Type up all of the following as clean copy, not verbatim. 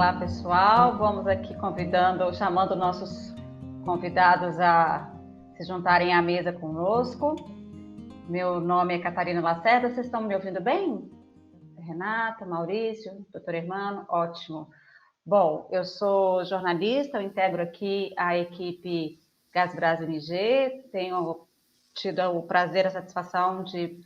Olá, pessoal. Vamos aqui chamando nossos convidados a se juntarem à mesa conosco. Meu nome é Catarina Lacerda, vocês estão me ouvindo bem? Renata, Maurício, doutor Hermano, ótimo. Bom, eu sou jornalista, eu integro aqui a equipe Gasbras NG, tenho tido o prazer, a satisfação de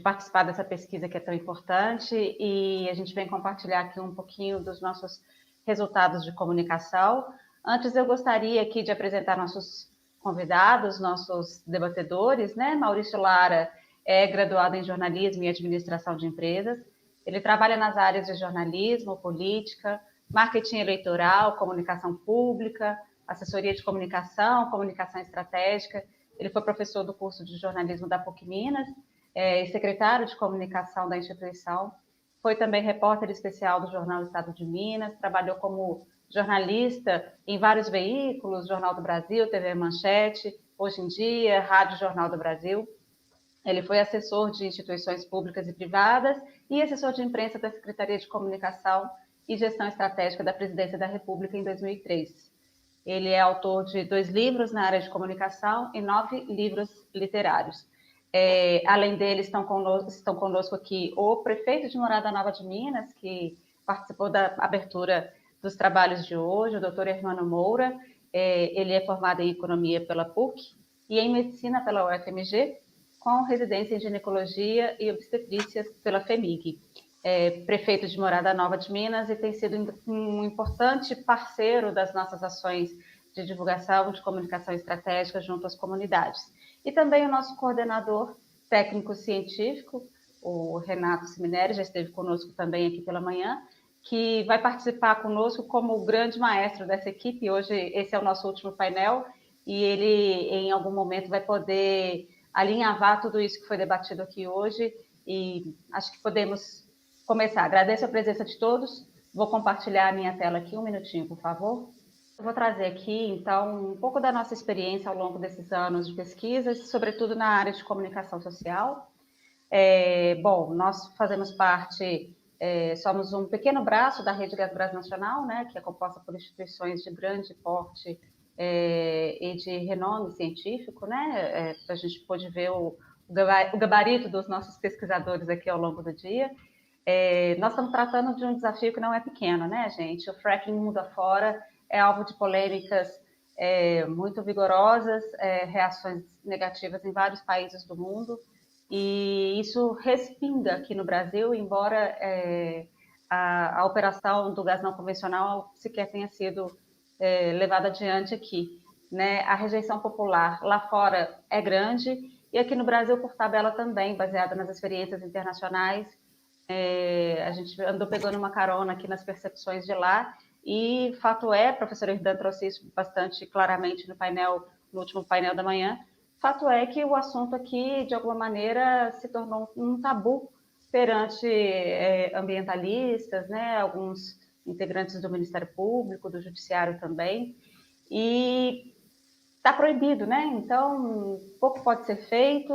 participar dessa pesquisa que é tão importante, e a gente vem compartilhar aqui um pouquinho dos nossos resultados de comunicação. Antes, eu gostaria aqui de apresentar nossos convidados, nossos debatedores, né? Maurício Lara é graduado em jornalismo e administração de empresas. Ele trabalha nas áreas de jornalismo, política, marketing eleitoral, comunicação pública, assessoria de comunicação, comunicação estratégica. Ele foi professor do curso de jornalismo da PUC Minas, secretário de comunicação da instituição, foi também repórter especial do Jornal Estado de Minas, trabalhou como jornalista em vários veículos, Jornal do Brasil, TV Manchete, Hoje em Dia, Rádio Jornal do Brasil. Ele foi assessor de instituições públicas e privadas e assessor de imprensa da Secretaria de Comunicação e Gestão Estratégica da Presidência da República em 2003. Ele é autor de 2 livros na área de comunicação e 9 livros literários. Além dele, estão conosco aqui o prefeito de Morada Nova de Minas, que participou da abertura dos trabalhos de hoje, o doutor Hermano Moura. Ele é formado em Economia pela PUC e em Medicina pela UFMG, com residência em Ginecologia e Obstetrícia pela FEMIG. Prefeito de Morada Nova de Minas e tem sido um importante parceiro das nossas ações de divulgação, de comunicação estratégica junto às comunidades. E também o nosso coordenador técnico-científico, o Renato Simineri, já esteve conosco também aqui pela manhã, que vai participar conosco como o grande maestro dessa equipe. Hoje esse é o nosso último painel e ele, em algum momento, vai poder alinhavar tudo isso que foi debatido aqui hoje e acho que podemos começar. Agradeço a presença de todos. Vou compartilhar a minha tela aqui, um minutinho, por favor. Eu vou trazer aqui, então, um pouco da nossa experiência ao longo desses anos de pesquisa, sobretudo na área de comunicação social. Bom, nós fazemos parte, somos um pequeno braço da Rede Gasbras Nacional, né, que é composta por instituições de grande porte e de renome científico, né, a gente pôde ver o gabarito dos nossos pesquisadores aqui ao longo do dia. Nós estamos tratando de um desafio que não é pequeno, né, gente? O fracking mundo afora é alvo de polêmicas muito vigorosas, reações negativas em vários países do mundo, e isso respinga aqui no Brasil, embora a operação do gás não convencional sequer tenha sido levada adiante aqui, né? A rejeição popular lá fora é grande, e aqui no Brasil, por tabela também, baseada nas experiências internacionais, a gente andou pegando uma carona aqui nas percepções de lá, e fato é, a professora Irdan trouxe isso bastante claramente no último painel da manhã, fato é que o assunto aqui, de alguma maneira, se tornou um tabu perante ambientalistas, né, alguns integrantes do Ministério Público, do Judiciário também, e está proibido, né? Então, pouco pode ser feito,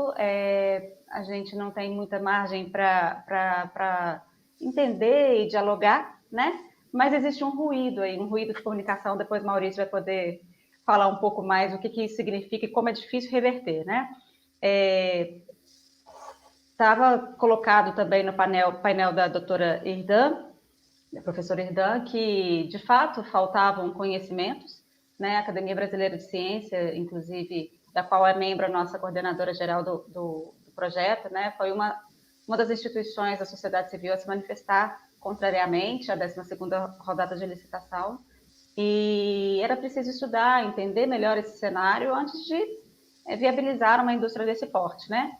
a gente não tem muita margem para entender e dialogar, né? Mas existe um ruído aí, um ruído de comunicação. Depois Maurício vai poder falar um pouco mais o que isso significa e como é difícil reverter, né? Estava colocado também no painel da doutora Irdan, da professora Irdan, que de fato faltavam conhecimentos, né? A Academia Brasileira de Ciência, inclusive, da qual é membro a nossa coordenadora geral do projeto, né? Foi uma das instituições da sociedade civil a se manifestar contrariamente à 12ª rodada de licitação, e era preciso estudar, entender melhor esse cenário antes de viabilizar uma indústria desse porte, né?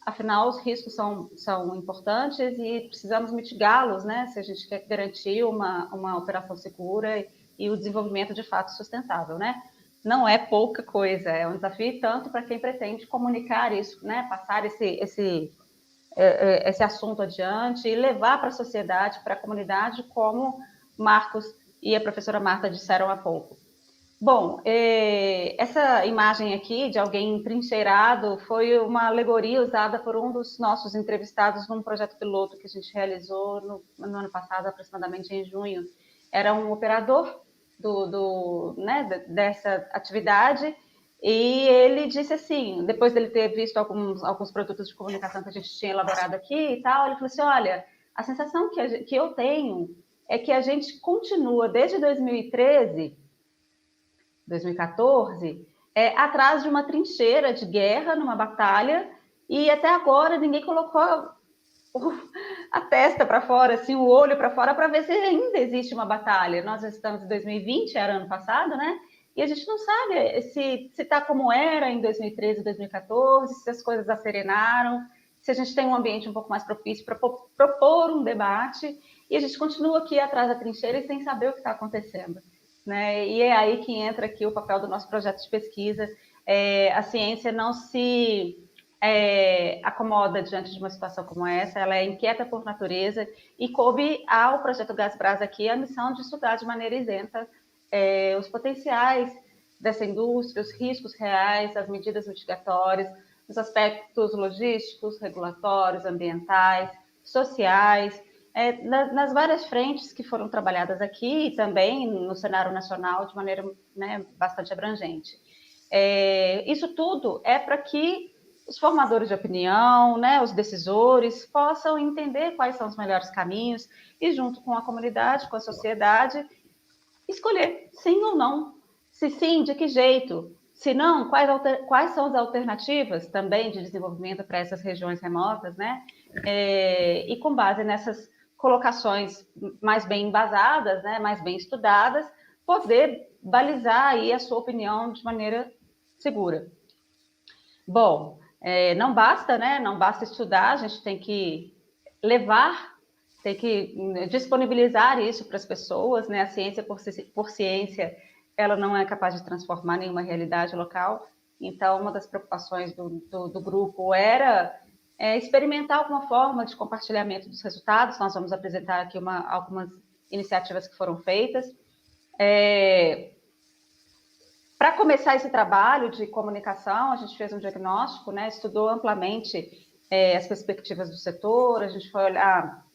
Afinal, os riscos são importantes e precisamos mitigá-los, né? Se a gente quer garantir uma operação segura e o desenvolvimento de fato sustentável, né? Não é pouca coisa, é um desafio tanto para quem pretende comunicar isso, né? Passar esse assunto adiante e levar para a sociedade, para a comunidade, como Marcos e a professora Marta disseram há pouco. Bom, essa imagem aqui de alguém trincheirado foi uma alegoria usada por um dos nossos entrevistados num projeto piloto que a gente realizou no ano passado, aproximadamente em junho. era um operador né, dessa atividade, e ele disse assim, depois dele ter visto alguns produtos de comunicação que a gente tinha elaborado aqui e tal, ele falou assim, olha, a sensação que eu tenho é que a gente continua desde 2013, 2014, atrás de uma trincheira de guerra, numa batalha, e até agora ninguém colocou a testa para fora, assim, o olho para fora, para ver se ainda existe uma batalha. Nós estamos em 2020, era ano passado, né? E a gente não sabe se está como era em 2013, 2014, se as coisas acerenaram, se a gente tem um ambiente um pouco mais propício para propor um debate, e a gente continua aqui atrás da trincheira e sem saber o que está acontecendo. Né? E é aí que entra aqui o papel do nosso projeto de pesquisa. A ciência não se acomoda diante de uma situação como essa, ela é inquieta por natureza e coube ao Projeto Gasbras aqui a missão de estudar de maneira isenta os potenciais dessa indústria, os riscos reais, as medidas mitigatórias, os aspectos logísticos, regulatórios, ambientais, sociais, nas várias frentes que foram trabalhadas aqui e também no cenário nacional de maneira, né, bastante abrangente. Isso tudo é para que os formadores de opinião, né, os decisores, possam entender quais são os melhores caminhos e, junto com a comunidade, com a sociedade, escolher sim ou não. Se sim, de que jeito? Se não, quais são as alternativas também de desenvolvimento para essas regiões remotas, né? E com base nessas colocações mais bem embasadas, né, mais bem estudadas, poder balizar aí a sua opinião de maneira segura. Bom, não basta, né? Não basta estudar, a gente tem que levar, tem que disponibilizar isso para as pessoas, né? A ciência por ciência, ela não é capaz de transformar nenhuma realidade local. Então, uma das preocupações do grupo era experimentar alguma forma de compartilhamento dos resultados. Nós vamos apresentar aqui algumas iniciativas que foram feitas. Para começar esse trabalho de comunicação, a gente fez um diagnóstico, né, estudou amplamente as perspectivas do setor, a gente foi olhar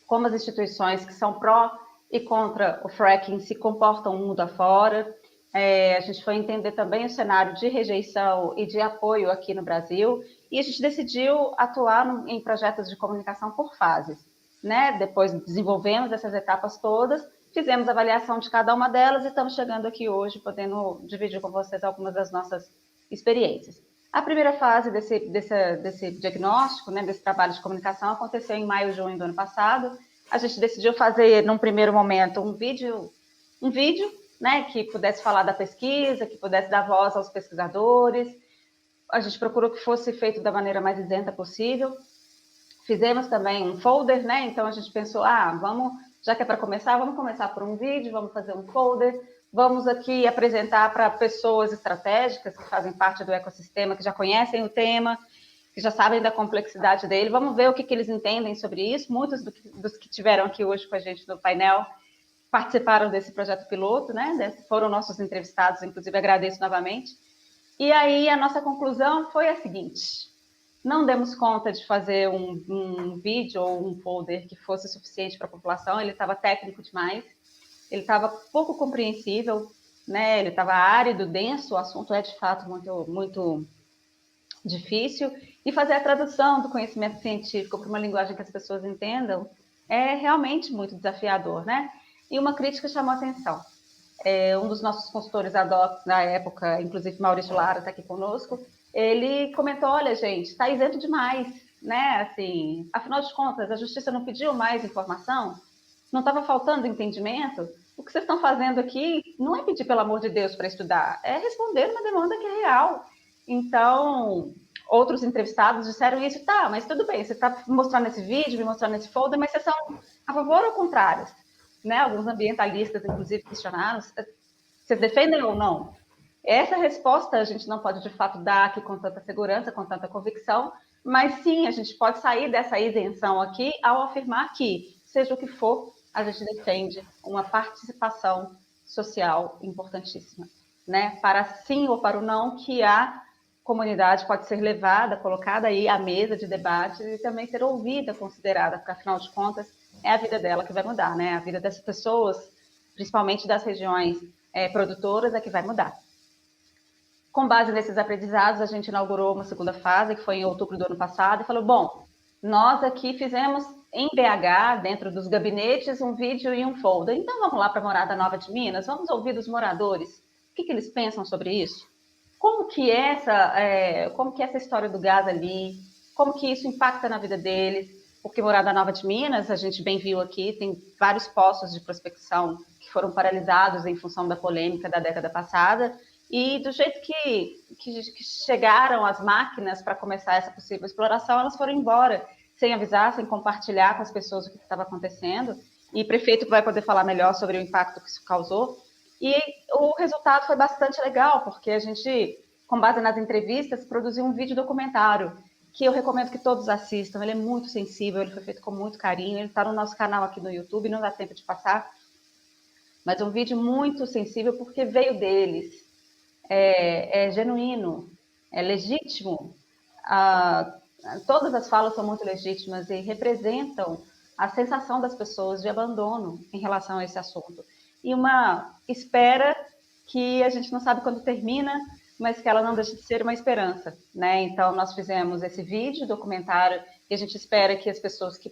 como as instituições que são pró e contra o fracking se comportam mundo afora. A gente foi entender também o cenário de rejeição e de apoio aqui no Brasil, e a gente decidiu atuar em projetos de comunicação por fases. Né? Depois desenvolvemos essas etapas todas, fizemos avaliação de cada uma delas e estamos chegando aqui hoje, podendo dividir com vocês algumas das nossas experiências. A primeira fase desse diagnóstico, né, desse trabalho de comunicação, aconteceu em maio, junho do ano passado. A gente decidiu fazer, num primeiro momento, um vídeo, né, que pudesse falar da pesquisa, que pudesse dar voz aos pesquisadores. A gente procurou que fosse feito da maneira mais isenta possível. Fizemos também um folder, né? Então a gente pensou, já que é para começar, vamos começar por um vídeo, vamos fazer um folder, vamos aqui apresentar para pessoas estratégicas que fazem parte do ecossistema, que já conhecem o tema, que já sabem da complexidade dele. Vamos ver o que eles entendem sobre isso. Muitos dos que tiveram aqui hoje com a gente no painel participaram desse projeto piloto, né? Foram nossos entrevistados, inclusive agradeço novamente. E aí a nossa conclusão foi a seguinte: não demos conta de fazer um vídeo ou um folder que fosse suficiente para a população, ele estava técnico demais, ele estava pouco compreensível, né? Ele estava árido, denso, o assunto é de fato muito, muito difícil, e fazer a tradução do conhecimento científico para uma linguagem que as pessoas entendam é realmente muito desafiador, né? E uma crítica chamou a atenção. Um dos nossos consultores ad hoc na época, inclusive Maurício Lara está aqui conosco, ele comentou, olha, gente, está isento demais, né? Assim, afinal de contas, a justiça não pediu mais informação? Não estava faltando entendimento? O que vocês estão fazendo aqui não é pedir, pelo amor de Deus, para estudar, é responder uma demanda que é real. Então, outros entrevistados disseram isso, tá, mas tudo bem, você está mostrando esse vídeo, me mostrando esse folder, mas vocês são a favor ou contrário? Né? Alguns ambientalistas, inclusive, questionaram, vocês defendem ou não? Essa resposta a gente não pode, de fato, dar aqui com tanta segurança, com tanta convicção, mas sim, a gente pode sair dessa isenção aqui ao afirmar que, seja o que for, a gente defende uma participação social importantíssima, né? Para sim ou para o não, que a comunidade pode ser levada, colocada aí à mesa de debate e também ser ouvida, considerada, porque, afinal de contas, é a vida dela que vai mudar, né? A vida dessas pessoas, principalmente das regiões produtoras, é que vai mudar. Com base nesses aprendizados, a gente inaugurou uma segunda fase, que foi em outubro do ano passado, e falou, bom, nós aqui fizemos em BH, dentro dos gabinetes, um vídeo e um folder. Então vamos lá para a Morada Nova de Minas, vamos ouvir dos moradores, o que eles pensam sobre isso? Como que é essa história do gás ali, como que isso impacta na vida deles, porque Morada Nova de Minas, a gente bem viu aqui, tem vários poços de prospecção que foram paralisados em função da polêmica da década passada, e do jeito que chegaram as máquinas para começar essa possível exploração, elas foram embora, sem avisar, sem compartilhar com as pessoas o que estava acontecendo. E o prefeito vai poder falar melhor sobre o impacto que isso causou. E o resultado foi bastante legal, porque a gente, com base nas entrevistas, produziu um vídeo documentário, que eu recomendo que todos assistam. Ele é muito sensível, ele foi feito com muito carinho, ele está no nosso canal aqui no YouTube, não dá tempo de passar, mas é um vídeo muito sensível porque veio deles. É genuíno, é legítimo, todas as falas são muito legítimas e representam a sensação das pessoas de abandono em relação a esse assunto. E uma espera que a gente não sabe quando termina, mas que ela não deixa de ser uma esperança, né? Então, nós fizemos esse vídeo, documentário, e a gente espera que as pessoas que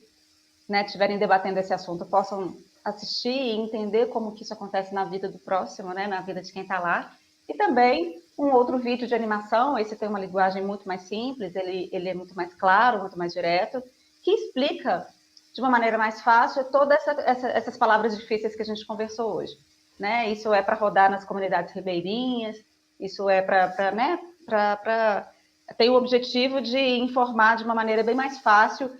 estiverem debatendo esse assunto possam assistir e entender como que isso acontece na vida do próximo, né? Na vida de quem está lá. E também um outro vídeo de animação, esse tem uma linguagem muito mais simples, ele é muito mais claro, muito mais direto, que explica de uma maneira mais fácil todas essas palavras difíceis que a gente conversou hoje. Né? Isso é para rodar nas comunidades ribeirinhas, isso é tem o objetivo de informar de uma maneira bem mais fácil,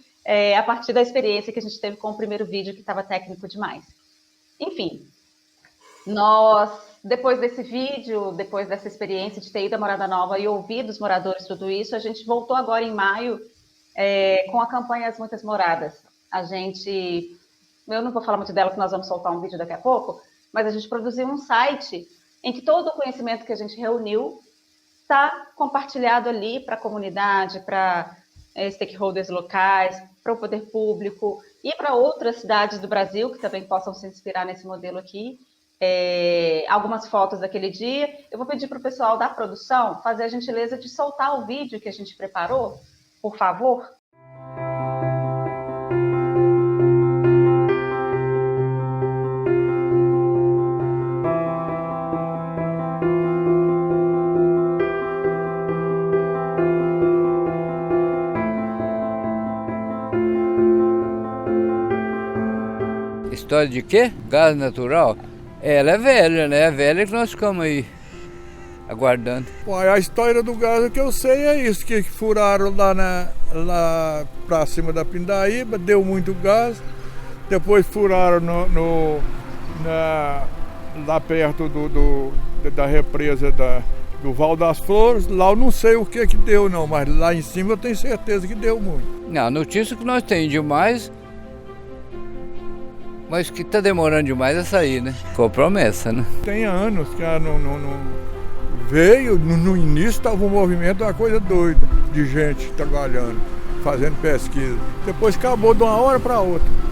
a partir da experiência que a gente teve com o primeiro vídeo, que estava técnico demais. Enfim, depois desse vídeo, depois dessa experiência de ter ido à Morada Nova e ouvir dos moradores tudo isso, a gente voltou agora em maio com a campanha As Muitas Moradas. Eu não vou falar muito dela, porque nós vamos soltar um vídeo daqui a pouco, mas a gente produziu um site em que todo o conhecimento que a gente reuniu está compartilhado ali para a comunidade, para stakeholders locais, para o poder público e para outras cidades do Brasil que também possam se inspirar nesse modelo aqui. Algumas fotos daquele dia. Eu vou pedir para o pessoal da produção fazer a gentileza de soltar o vídeo que a gente preparou, por favor. História de quê? Gás natural? Ela é velha, né? É velha que nós ficamos aí aguardando. Ué, a história do gás que eu sei é isso, que furaram lá pra cima da Pindaíba, deu muito gás, depois furaram lá perto da represa do Val das Flores. Lá eu não sei o que deu não, mas lá em cima eu tenho certeza que deu muito. Não, a notícia que nós temos demais, mas que tá demorando demais a sair, né? Com promessa, né? Tem anos que não veio, no início estava um movimento, uma coisa doida, de gente trabalhando, fazendo pesquisa. Depois acabou de uma hora para outra.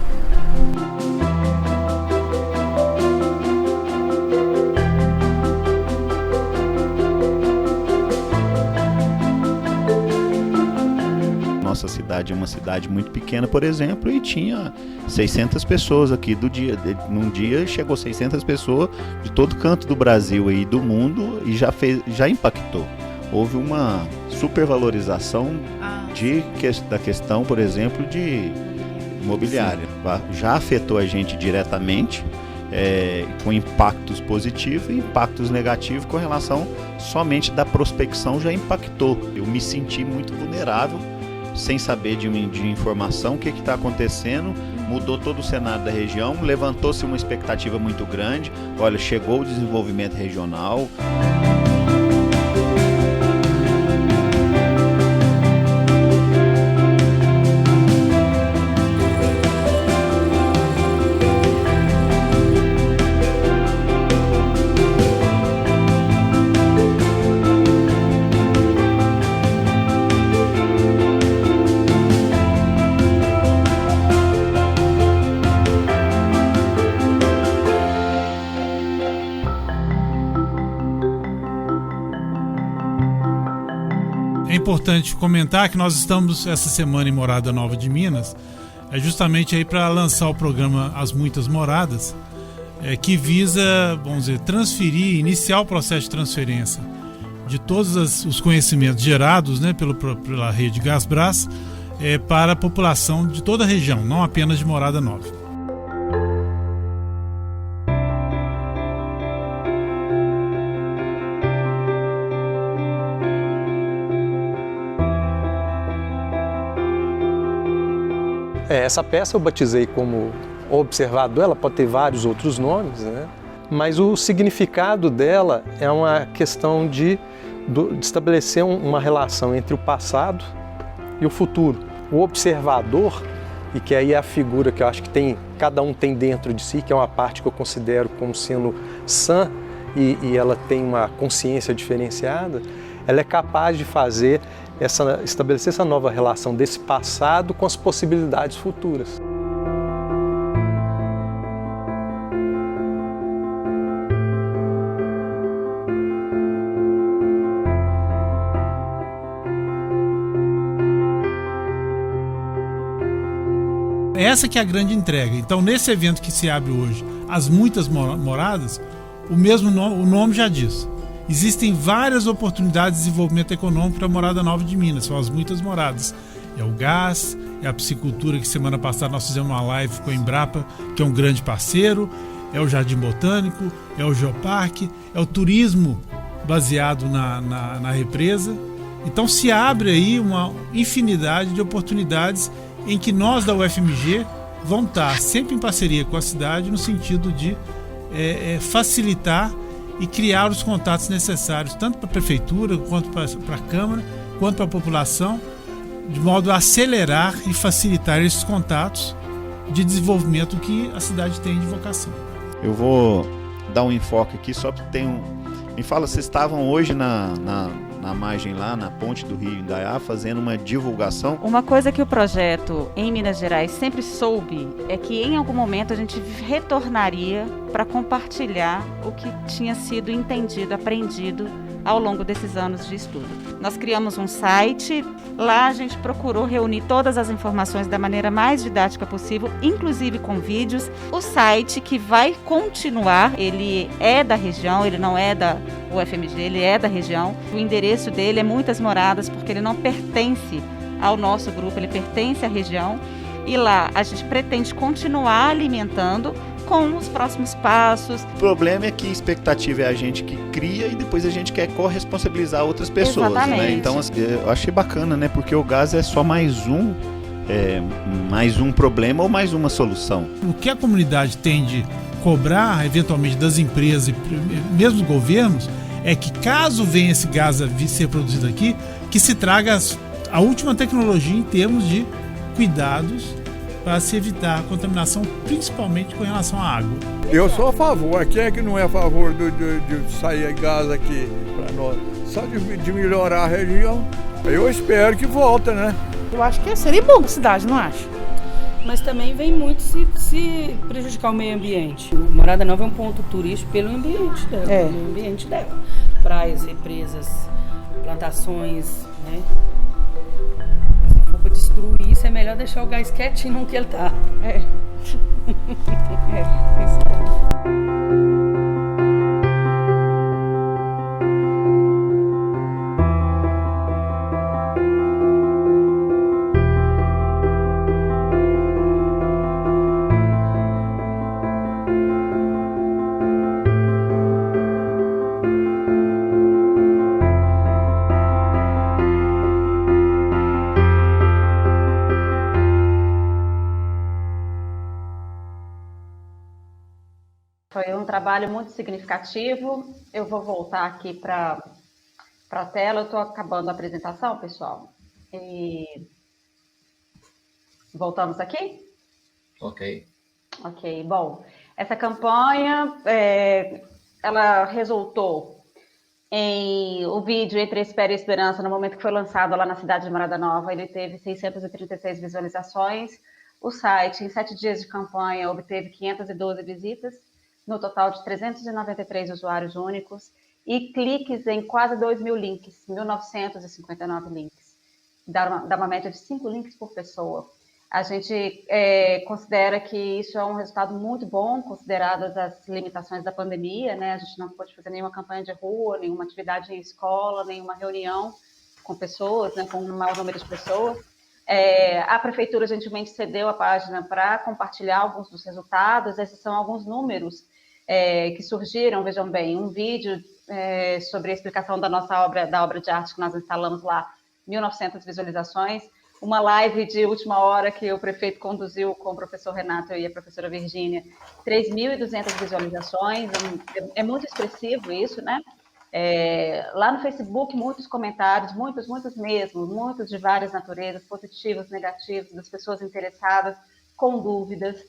Nossa cidade é uma cidade muito pequena, por exemplo, e tinha 600 pessoas aqui do dia. Num dia chegou 600 pessoas de todo canto do Brasil e do mundo e já impactou. Houve uma supervalorização da questão, por exemplo, de imobiliária. Já afetou a gente diretamente, com impactos positivos e impactos negativos com relação somente da prospecção já impactou. Eu me senti muito vulnerável, sem saber de informação, o que está acontecendo, mudou todo o cenário da região, levantou-se uma expectativa muito grande, olha, chegou o desenvolvimento regional. importante comentar que nós estamos essa semana em Morada Nova de Minas, justamente aí para lançar o programa As Muitas Moradas, que visa, vamos dizer, iniciar o processo de transferência de todos os conhecimentos gerados, né, pela rede Gasbras, para a população de toda a região, não apenas de Morada Nova. Essa peça eu batizei como observador, ela pode ter vários outros nomes, né? Mas o significado dela é uma questão de estabelecer uma relação entre o passado e o futuro. O observador, e que aí é a figura que eu acho que cada um tem dentro de si, que é uma parte que eu considero como sendo sã e ela tem uma consciência diferenciada, ela é capaz de estabelecer essa nova relação desse passado com as possibilidades futuras. Essa que é a grande entrega. Então, nesse evento que se abre hoje, As Muitas Moradas, o nome já diz. Existem várias oportunidades de desenvolvimento econômico para a Morada Nova de Minas, são as muitas moradas. É o gás, é a piscicultura, que semana passada nós fizemos uma live com a Embrapa, que é um grande parceiro, é o Jardim Botânico, é o Geoparque, é o turismo baseado na represa. Então se abre aí uma infinidade de oportunidades em que nós da UFMG vamos estar sempre em parceria com a cidade no sentido de facilitar e criar os contatos necessários, tanto para a Prefeitura, quanto para a Câmara, quanto para a população, de modo a acelerar e facilitar esses contatos de desenvolvimento que a cidade tem de vocação. Eu vou dar um enfoque aqui, só porque me fala, vocês estavam hoje na margem lá, na ponte do Rio Indaiá, fazendo uma divulgação. Uma coisa que o projeto em Minas Gerais sempre soube é que em algum momento a gente retornaria para compartilhar o que tinha sido entendido, aprendido ao longo desses anos de estudo. Nós criamos um site, lá a gente procurou reunir todas as informações da maneira mais didática possível, inclusive com vídeos. O site que vai continuar, ele é da região, ele não é da UFMG, ele é da região. O endereço dele é Muitas Moradas, porque ele não pertence ao nosso grupo, ele pertence à região. E lá a gente pretende continuar alimentando com os próximos passos. O problema é que a expectativa é a gente que cria e depois a gente quer corresponsabilizar outras pessoas. Exatamente. Né? Então eu achei bacana, né? Porque o gás é só mais um problema ou mais uma solução. O que a comunidade tem de cobrar, eventualmente, das empresas e mesmo dos governos, é que caso venha esse gás a ser produzido aqui, que se traga a última tecnologia em termos de cuidados para se evitar a contaminação, principalmente com relação à água. Eu sou a favor. Quem é que não é a favor de sair gás aqui para nós? Só de melhorar a região. Eu espero que volte, né? Eu acho que seria bom para a cidade, não acho? Mas também vem muito se prejudicar o meio ambiente. Morada Nova é um ponto turístico pelo ambiente dela. Pelo ambiente dela. Praias, represas, plantações, né? Se for para destruir isso, é melhor deixar o gás quietinho onde ele está. Isso é. Foi um trabalho muito significativo. Eu vou voltar aqui para a tela. Eu estou acabando a apresentação, pessoal. E voltamos aqui? Ok. Ok, bom. Essa campanha, ela resultou em o vídeo Entre Espera e Esperança, no momento que foi lançado lá na cidade de Morada Nova. Ele teve 636 visualizações. O site, em 7 dias de campanha, obteve 512 visitas, no total de 393 usuários únicos, e cliques em quase 2.000 links, 1.959 links. dá uma média de 5 links por pessoa. A gente considera que isso é um resultado muito bom, consideradas as limitações da pandemia, né? A gente não pôde fazer nenhuma campanha de rua, nenhuma atividade em escola, nenhuma reunião com pessoas, né, com um maior número de pessoas. A prefeitura gentilmente cedeu a página para compartilhar alguns dos resultados. Esses são alguns números que surgiram, vejam bem, um vídeo sobre a explicação da nossa obra, da obra de arte que nós instalamos lá, 1.900 visualizações, uma live de última hora que o prefeito conduziu com o professor Renato e a professora Virgínia, 3.200 visualizações, é muito expressivo isso, né? Lá no Facebook, muitos comentários, muitos mesmo, muitos de várias naturezas, positivos, negativos, das pessoas interessadas, com dúvidas.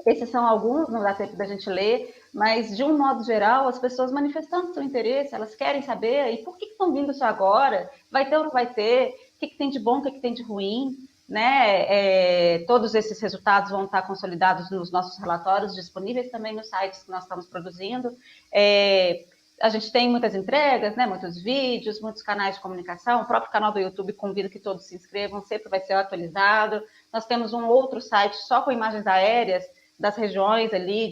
Esses são alguns, não dá tempo da gente ler, mas, de um modo geral, as pessoas manifestando seu interesse, elas querem saber, e por que estão vindo só agora? Vai ter ou não vai ter? O que tem de bom, o que tem de ruim? Né? Todos esses resultados vão estar consolidados nos nossos relatórios, disponíveis também nos sites que nós estamos produzindo. A gente tem muitas entregas, né? Muitos vídeos, muitos canais de comunicação, o próprio canal do YouTube convido que todos se inscrevam, sempre vai ser atualizado. Nós temos um outro site só com imagens aéreas das regiões ali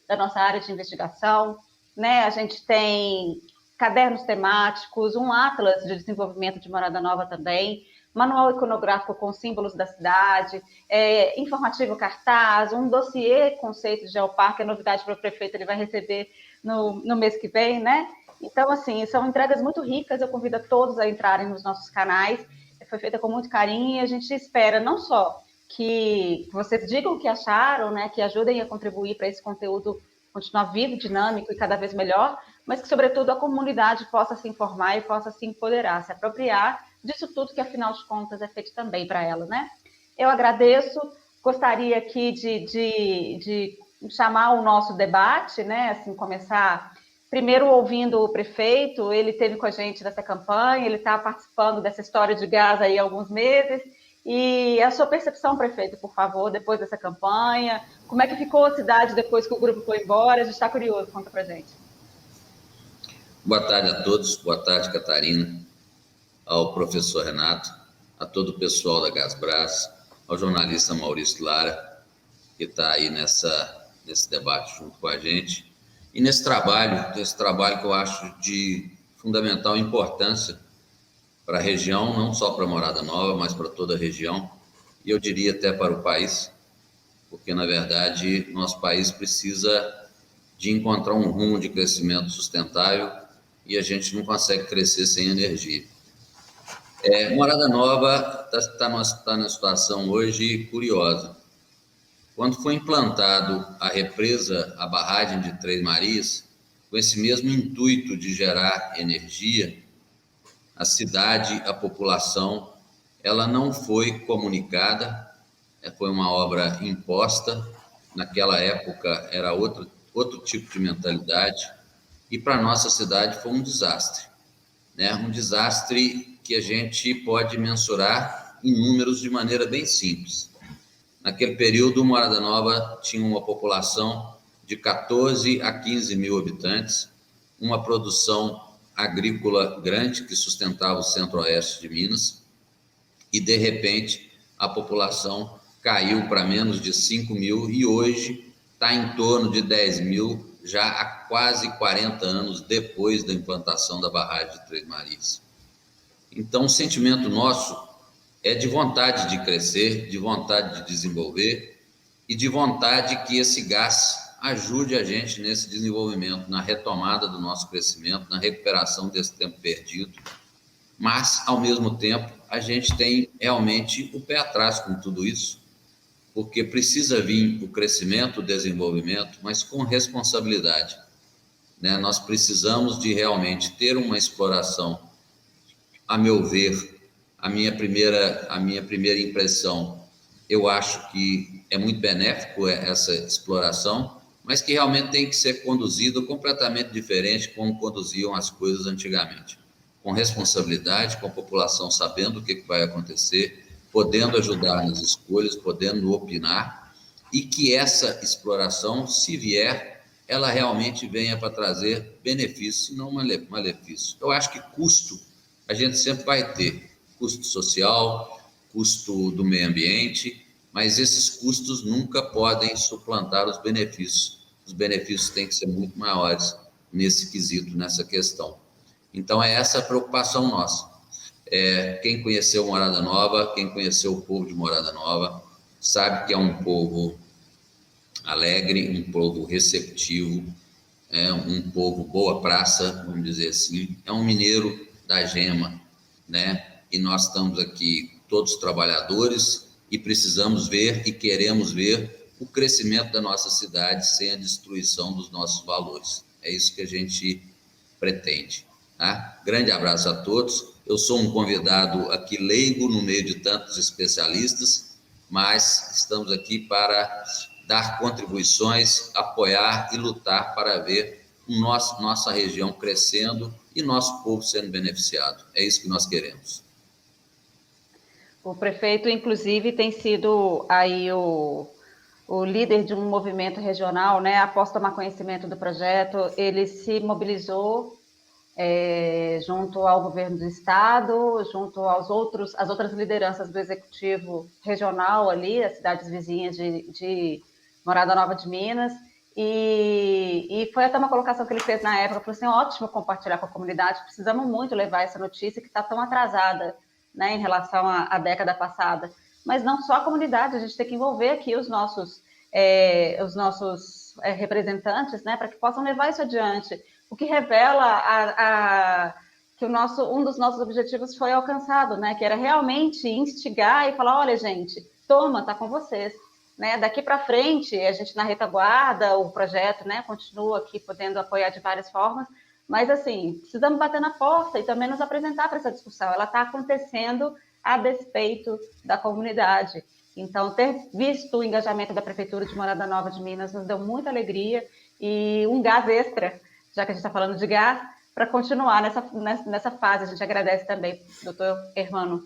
da nossa área de investigação, né? A gente tem cadernos temáticos, um atlas de desenvolvimento de Morada Nova também, manual iconográfico com símbolos da cidade, informativo cartaz, um dossiê conceito de geoparque, é novidade para o prefeito, ele vai receber no mês que vem, né? Então, assim, são entregas muito ricas, eu convido a todos a entrarem nos nossos canais, foi feita com muito carinho e a gente espera não só que vocês digam o que acharam, né, que ajudem a contribuir para esse conteúdo continuar vivo, dinâmico e cada vez melhor, mas que, sobretudo, a comunidade possa se informar e possa se empoderar, se apropriar disso tudo que, afinal de contas, é feito também para ela, né? Eu agradeço, gostaria aqui de chamar o nosso debate, né, assim, começar primeiro ouvindo o prefeito, ele esteve com a gente nessa campanha, ele está participando dessa história de gás aí há alguns meses, e a sua percepção, prefeito, por favor, depois dessa campanha, como é que ficou a cidade depois que o grupo foi embora? A gente está curioso, conta pra gente. Boa tarde a todos, boa tarde, Catarina, ao professor Renato, a todo o pessoal da Gasbras, ao jornalista Maurício Lara, que está aí nesse debate junto com a gente, e nesse trabalho que eu acho de fundamental importância para a região, não só para Morada Nova, mas para toda a região, e eu diria até para o país, porque, na verdade, nosso país precisa de encontrar um rumo de crescimento sustentável e a gente não consegue crescer sem energia. Morada Nova está numa situação hoje curiosa. Quando foi implantado a represa, a barragem de Três Marias, com esse mesmo intuito de gerar energia, a cidade, a população, ela não foi comunicada, foi uma obra imposta, naquela época era outro tipo de mentalidade, e para a nossa cidade foi um desastre, né? Um desastre que a gente pode mensurar em números de maneira bem simples. Naquele período, Morada Nova tinha uma população de 14 a 15 mil habitantes, uma produção agrícola grande que sustentava o centro-oeste de Minas, e, de repente, a população caiu para menos de 5 mil e hoje está em torno de 10 mil, já há quase 40 anos depois da implantação da barragem de Três Marias. Então, o sentimento nosso é de vontade de crescer, de vontade de desenvolver e de vontade que esse gás ajude a gente nesse desenvolvimento, na retomada do nosso crescimento, na recuperação desse tempo perdido. Mas, ao mesmo tempo, a gente tem realmente o pé atrás com tudo isso, porque precisa vir o crescimento, o desenvolvimento, mas com responsabilidade, né? Nós precisamos de realmente ter uma exploração, a meu ver, a minha primeira impressão, eu acho que é muito benéfico essa exploração, mas que realmente tem que ser conduzido completamente diferente como conduziam as coisas antigamente. Com responsabilidade, com a população sabendo o que vai acontecer, podendo ajudar nas escolhas, podendo opinar, e que essa exploração, se vier, ela realmente venha para trazer benefício e não malefício. Eu acho que custo a gente sempre vai ter, custo social, custo do meio ambiente, mas esses custos nunca podem suplantar os benefícios. Os benefícios têm que ser muito maiores nesse quesito, nessa questão. Então, é essa a preocupação nossa. Quem conheceu Morada Nova, quem conheceu o povo de Morada Nova, sabe que é um povo alegre, um povo receptivo, um povo boa praça, vamos dizer assim. É um mineiro da gema, né? E nós estamos aqui todos trabalhadores e precisamos ver e queremos ver o crescimento da nossa cidade sem a destruição dos nossos valores. É isso que a gente pretende. Tá? Grande abraço a todos. Eu sou um convidado aqui leigo no meio de tantos especialistas, mas estamos aqui para dar contribuições, apoiar e lutar para ver nossa região crescendo e nosso povo sendo beneficiado. É isso que nós queremos. O prefeito, inclusive, tem sido aí o líder de um movimento regional, né? Após tomar conhecimento do projeto, ele se mobilizou junto ao governo do estado, junto às outras lideranças do executivo regional ali, as cidades vizinhas de Morada Nova de Minas, e foi até uma colocação que ele fez na época, falou assim, ótimo compartilhar com a comunidade, precisamos muito levar essa notícia que está tão atrasada, né, em relação à década passada, mas não só a comunidade, a gente tem que envolver aqui os nossos representantes, né, para que possam levar isso adiante, o que revela que um dos nossos objetivos foi alcançado, né, que era realmente instigar e falar, olha, gente, toma, tá com vocês. Né, daqui para frente, a gente na retaguarda, o projeto, né, continua aqui podendo apoiar de várias formas, mas assim, precisamos bater na porta e também nos apresentar para essa discussão. Ela está acontecendo a despeito da comunidade. Então, ter visto o engajamento da Prefeitura de Morada Nova de Minas nos deu muita alegria e um gás extra, já que a gente está falando de gás, para continuar nessa fase. A gente agradece também, doutor Hermano.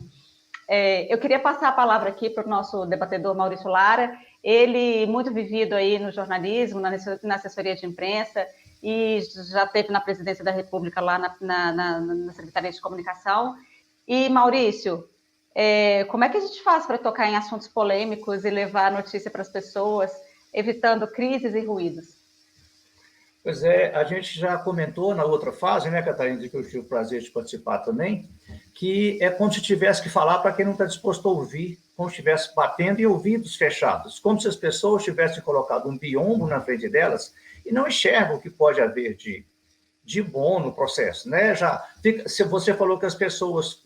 Eu queria passar a palavra aqui para o nosso debatedor Maurício Lara, ele muito vivido aí no jornalismo, na assessoria de imprensa, e já esteve na presidência da República lá na Secretaria de Comunicação. E, Maurício, como é que a gente faz para tocar em assuntos polêmicos e levar a notícia para as pessoas, evitando crises e ruídos? Pois é, a gente já comentou na outra fase, né, Catarina, que eu tive o prazer de participar também, que é como se tivesse que falar para quem não está disposto a ouvir, como se estivesse batendo e ouvidos fechados, como se as pessoas tivessem colocado um biombo na frente delas e não enxergam o que pode haver de bom no processo, né? Se você falou que as pessoas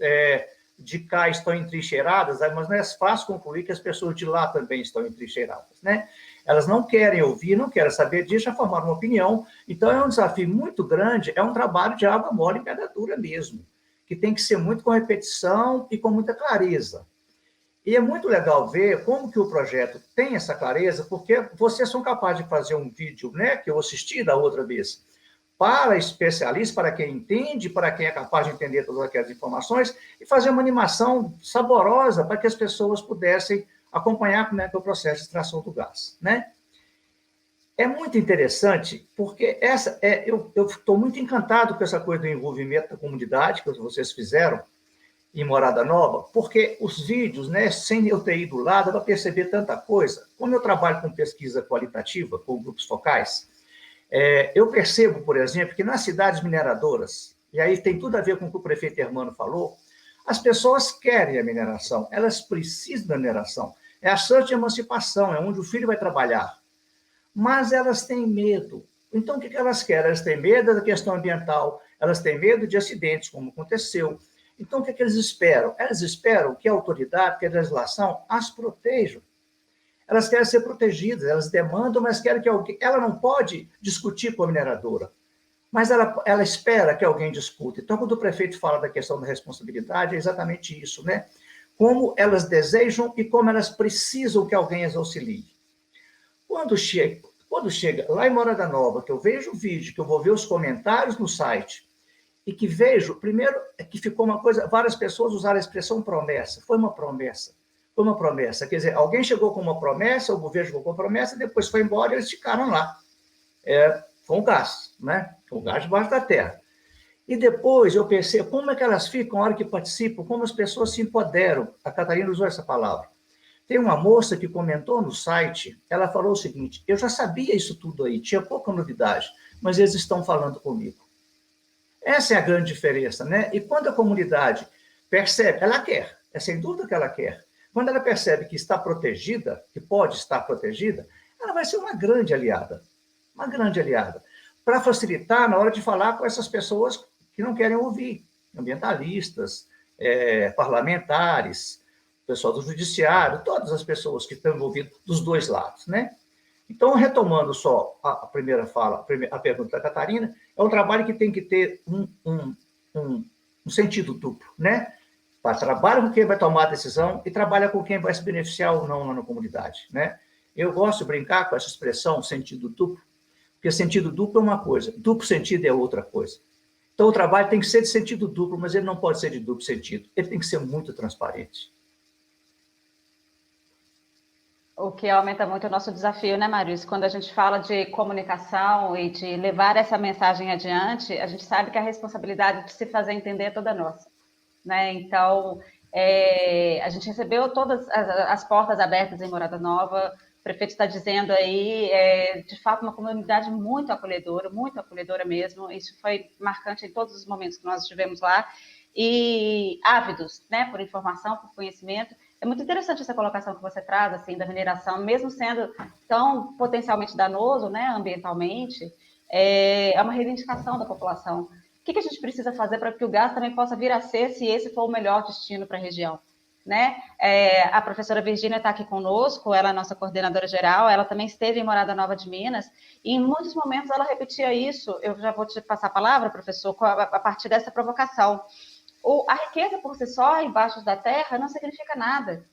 de cá estão entrincheiradas, mas não é fácil concluir que as pessoas de lá também estão entrincheiradas, né? Elas não querem ouvir, não querem saber disso, já formaram uma opinião. Então, é um desafio muito grande, é um trabalho de água mole e pedra dura mesmo, que tem que ser muito com repetição e com muita clareza. E é muito legal ver como que o projeto tem essa clareza, porque vocês são capazes de fazer um vídeo, né, que eu assisti da outra vez, para especialistas, para quem entende, para quem é capaz de entender todas aquelas informações, e fazer uma animação saborosa para que as pessoas pudessem acompanhar como é que é o processo de extração do gás, né? É muito interessante, porque eu estou muito encantado com essa coisa do envolvimento da comunidade que vocês fizeram em Morada Nova, porque os vídeos, né, sem eu ter ido lá, dá para perceber tanta coisa. Como eu trabalho com pesquisa qualitativa, com grupos focais, eu percebo, por exemplo, que nas cidades mineradoras, e aí tem tudo a ver com o que o prefeito Hermano falou, as pessoas querem a mineração, elas precisam da mineração. É a chance de emancipação, é onde o filho vai trabalhar. Mas elas têm medo. Então, o que elas querem? Elas têm medo da questão ambiental, elas têm medo de acidentes, como aconteceu. Então, o que eles esperam? Elas esperam que a autoridade, que a legislação as protejam. Elas querem ser protegidas, elas demandam, mas querem que alguém... Ela não pode discutir com a mineradora, mas ela espera que alguém discute. Então, quando o prefeito fala da questão da responsabilidade, é exatamente isso, né? Como elas desejam e como elas precisam que alguém as auxilie. Quando chega lá em Morada Nova, que eu vejo o vídeo, que eu vou ver os comentários no site, e que vejo, primeiro, que ficou uma coisa, várias pessoas usaram a expressão promessa. Foi uma promessa. Foi uma promessa. Quer dizer, alguém chegou com uma promessa, o governo chegou com a promessa, depois foi embora e eles ficaram lá. Com gás, né? Com gás debaixo da terra. E depois eu percebo como é que elas ficam na hora que participam, como as pessoas se empoderam. A Catarina usou essa palavra. Tem uma moça que comentou no site, ela falou o seguinte: eu já sabia isso tudo aí, tinha pouca novidade, mas eles estão falando comigo. Essa é a grande diferença, né? E quando a comunidade percebe, ela quer, é sem dúvida que ela quer. Quando ela percebe que está protegida, que pode estar protegida, ela vai ser uma grande aliada, para facilitar na hora de falar com essas pessoas que não querem ouvir, ambientalistas, parlamentares, pessoal do judiciário, todas as pessoas que estão envolvidas dos dois lados, né? Então, retomando só a primeira fala, a pergunta da Catarina, é um trabalho que tem que ter um sentido duplo, né? Trabalha com quem vai tomar a decisão e trabalha com quem vai se beneficiar ou não lá na comunidade, né? Eu gosto de brincar com essa expressão sentido duplo, porque sentido duplo é uma coisa, duplo sentido é outra coisa. Então, o trabalho tem que ser de sentido duplo, mas ele não pode ser de duplo sentido, ele tem que ser muito transparente. O que aumenta muito o nosso desafio, né, Maurício? Quando a gente fala de comunicação e de levar essa mensagem adiante, a gente sabe que a responsabilidade de se fazer entender é toda nossa, né? Então, a gente recebeu todas as portas abertas em Morada Nova. O prefeito está dizendo aí, de fato, uma comunidade muito acolhedora mesmo. Isso foi marcante em todos os momentos que nós estivemos lá. E ávidos, né, por informação, por conhecimento. É muito interessante essa colocação que você traz, assim, da mineração, mesmo sendo tão potencialmente danoso, né, ambientalmente, é uma reivindicação da população. O que a gente precisa fazer para que o gás também possa vir a ser, se esse for o melhor destino para a região, né? A professora Virgínia está aqui conosco, ela é nossa coordenadora geral, ela também esteve em Morada Nova de Minas, e em muitos momentos ela repetia isso. Eu já vou te passar a palavra, professor, a partir dessa provocação. A riqueza por si só, embaixo da terra, não significa nada,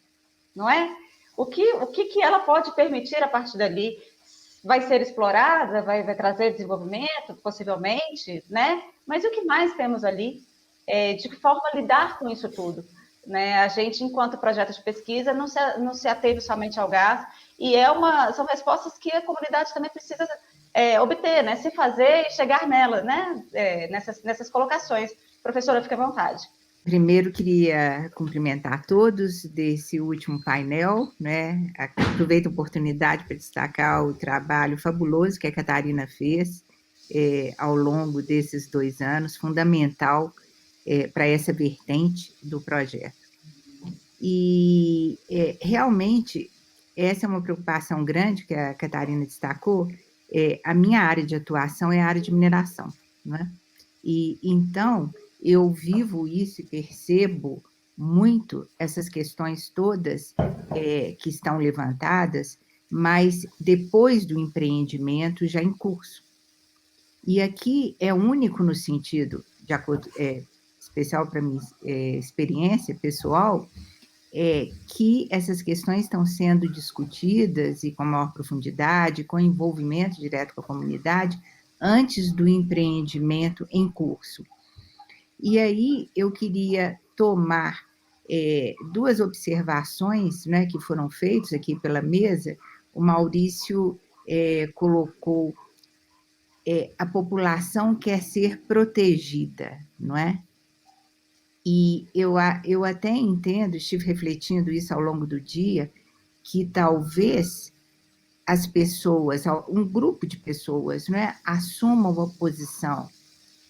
não é? O que ela pode permitir a partir dali? Vai ser explorada, vai trazer desenvolvimento, possivelmente, né? Mas o que mais temos ali? De que forma lidar com isso tudo? Né? A gente, enquanto projeto de pesquisa, não se ateve somente ao gás, e são respostas que a comunidade também precisa obter, né? Se fazer e chegar nela, né? Nessas colocações. Professora, fique à vontade. Primeiro, queria cumprimentar todos desse último painel, né? Aproveito a oportunidade para destacar o trabalho fabuloso que a Catarina fez ao longo desses 2 anos, fundamental para essa vertente do projeto. E realmente, essa é uma preocupação grande que a Catarina destacou. A minha área de atuação é a área de mineração, né? E então, eu vivo isso e percebo muito essas questões todas que estão levantadas, mas depois do empreendimento já em curso. E aqui é único no sentido, de acordo, especial para minha experiência pessoal, que essas questões estão sendo discutidas e com maior profundidade, com envolvimento direto com a comunidade, antes do empreendimento em curso. E aí eu queria tomar 2 observações, né, que foram feitas aqui pela mesa. O Maurício colocou a população quer ser protegida, não é? E eu até entendo, estive refletindo isso ao longo do dia, que talvez as pessoas, um grupo de pessoas, não é, assumam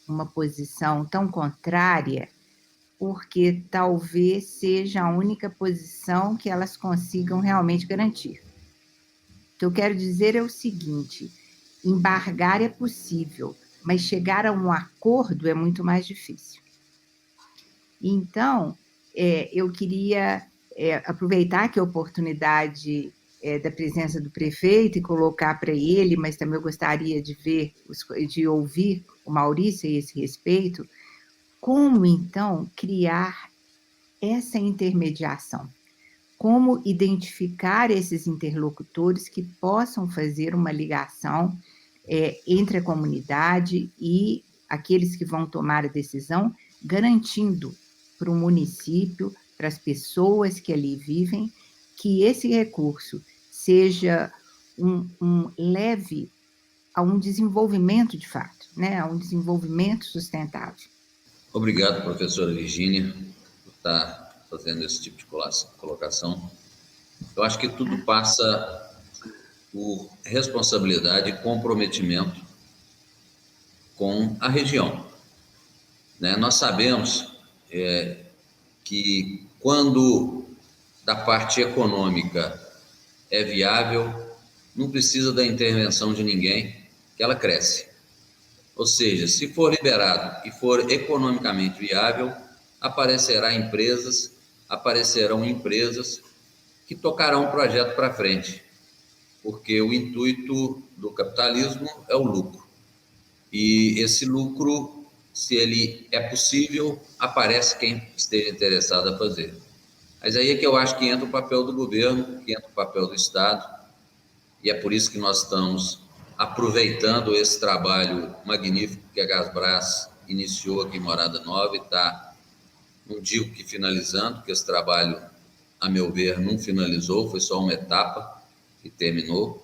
uma posição tão contrária, porque talvez seja a única posição que elas consigam realmente garantir. O que eu quero dizer é o seguinte: embargar é possível, mas chegar a um acordo é muito mais difícil. Então, eu queria aproveitar que a oportunidade da presença do prefeito e colocar para ele, mas também eu gostaria de ouvir o Maurício a esse respeito, como, então, criar essa intermediação, como identificar esses interlocutores que possam fazer uma ligação entre a comunidade e aqueles que vão tomar a decisão, garantindo para o município, para as pessoas que ali vivem, que esse recurso seja leve a um desenvolvimento de fato, né, a um desenvolvimento sustentável. Obrigado, professora Virgínia, por estar fazendo esse tipo de colocação. Eu acho que tudo passa por responsabilidade e comprometimento com a região, né? Nós sabemos que quando da parte econômica é viável, não precisa da intervenção de ninguém, que ela cresce. Ou seja, se for liberado e for economicamente viável, aparecerão empresas que tocarão o projeto para frente, porque o intuito do capitalismo é o lucro. E esse lucro, se ele é possível, aparece quem esteja interessado a fazer. Mas aí é que eu acho que entra o papel do governo, que entra o papel do Estado, e é por isso que nós estamos aproveitando esse trabalho magnífico que a Gasbras iniciou aqui em Morada Nova e está, não digo que finalizando, porque esse trabalho, a meu ver, não finalizou, foi só uma etapa que terminou,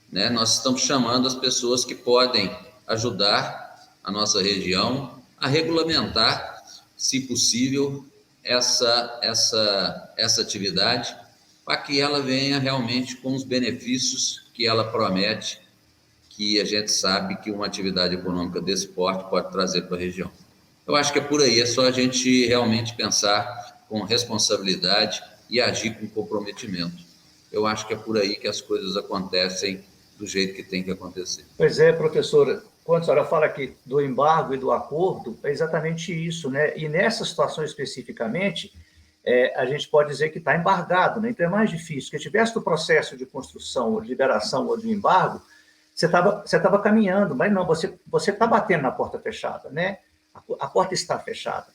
né? Nós estamos chamando as pessoas que podem ajudar a nossa região a regulamentar, se possível, essa atividade, para que ela venha realmente com os benefícios que ela promete, que a gente sabe que uma atividade econômica desse porte pode trazer para a região. Eu acho que é por aí, é só a gente realmente pensar com responsabilidade e agir com comprometimento. Eu acho que é por aí que as coisas acontecem do jeito que tem que acontecer. Pois é, professora, quando a senhora fala aqui do embargo e do acordo, é exatamente isso, né? E nessa situação especificamente, a gente pode dizer que está embargado, né? Então é mais difícil. Se tivesse o processo de construção, ou de liberação ou de embargo, você estava caminhando, mas não, você está batendo na porta fechada, né? A porta está fechada.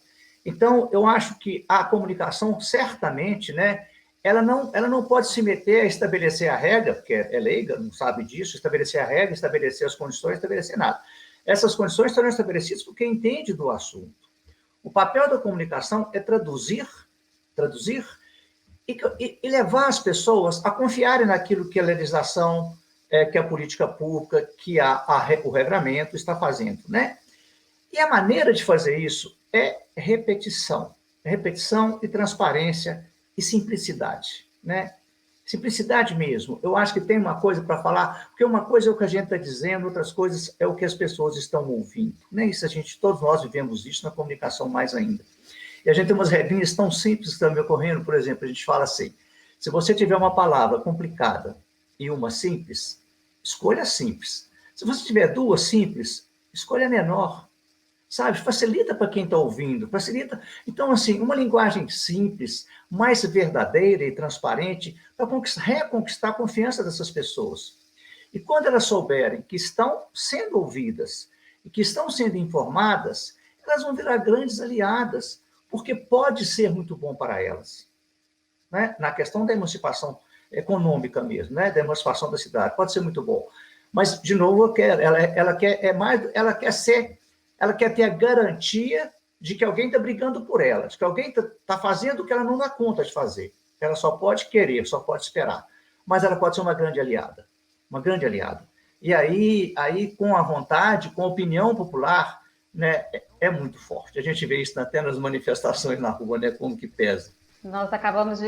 Então, eu acho que a comunicação, certamente, né, ela não pode se meter a estabelecer a regra, porque é leiga, não sabe disso, estabelecer a regra, estabelecer as condições, estabelecer nada. Essas condições serão estabelecidas por quem entende do assunto. O papel da comunicação é traduzir e levar as pessoas a confiarem naquilo que a legislação, que a política pública, que o regramento está fazendo, né? E a maneira de fazer isso é repetição e transparência e simplicidade, né? Simplicidade mesmo. Eu acho que tem uma coisa para falar, porque uma coisa é o que a gente está dizendo, outras coisas é o que as pessoas estão ouvindo, né? Isso todos nós vivemos isso na comunicação mais ainda. E a gente tem umas regrinhas tão simples que estão me ocorrendo, por exemplo, a gente fala assim, se você tiver uma palavra complicada e uma simples, escolha simples. Se você tiver duas simples, escolha menor. Sabe? Facilita para quem está ouvindo, facilita. Então, assim, uma linguagem simples, mais verdadeira e transparente, para reconquistar a confiança dessas pessoas. E quando elas souberem que estão sendo ouvidas e que estão sendo informadas, elas vão virar grandes aliadas, porque pode ser muito bom para elas. Né? Na questão da emancipação econômica mesmo, né? Da emancipação da cidade, pode ser muito bom. Mas, de novo, ela quer ter a garantia de que alguém está brigando por ela, de que alguém está fazendo o que ela não dá conta de fazer. Ela só pode querer, só pode esperar. Mas ela pode ser uma grande aliada. E aí com a vontade, com a opinião popular, né, é muito forte. A gente vê isso até nas manifestações na rua, né, como que pesa. Nós acabamos de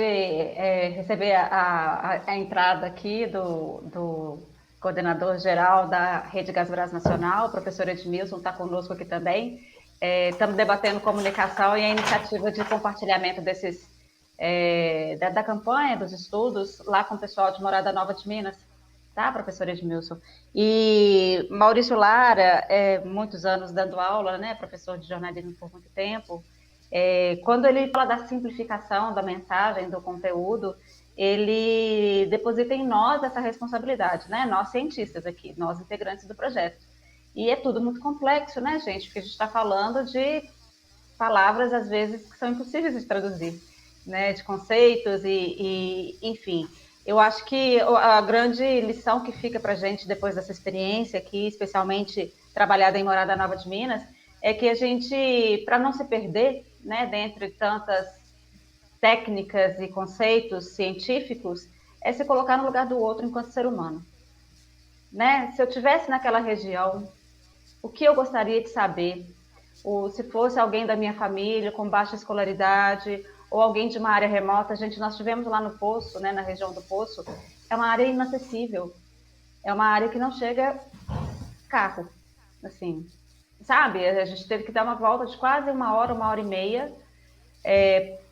receber a entrada aqui do coordenador-geral da Rede Gasbras Nacional, o professor Edmilson está conosco aqui também. Estamos debatendo comunicação e a iniciativa de compartilhamento da campanha, dos estudos, lá com o pessoal de Morada Nova de Minas, tá, professor Edmilson? E Maurício Lara, muitos anos dando aula, né, professor de jornalismo por muito tempo, quando ele fala da simplificação da mensagem, do conteúdo, ele deposita em nós essa responsabilidade, né? Nós cientistas aqui, nós integrantes do projeto. E é tudo muito complexo, né, gente? Porque a gente está falando de palavras, às vezes, que são impossíveis de traduzir, né? De conceitos enfim. Eu acho que a grande lição que fica para a gente depois dessa experiência aqui, especialmente trabalhada em Morada Nova de Minas, é que a gente, para não se perder, né, dentre tantas técnicas e conceitos científicos, é se colocar no lugar do outro enquanto ser humano. Né? Se eu estivesse naquela região, o que eu gostaria de saber? se fosse alguém da minha família com baixa escolaridade ou alguém de uma área remota, nós tivemos lá no Poço, né, na região do Poço, é uma área inacessível, é uma área que não chega carro, assim, sabe? A gente teve que dar uma volta de quase 1 hora, 1 hora e meia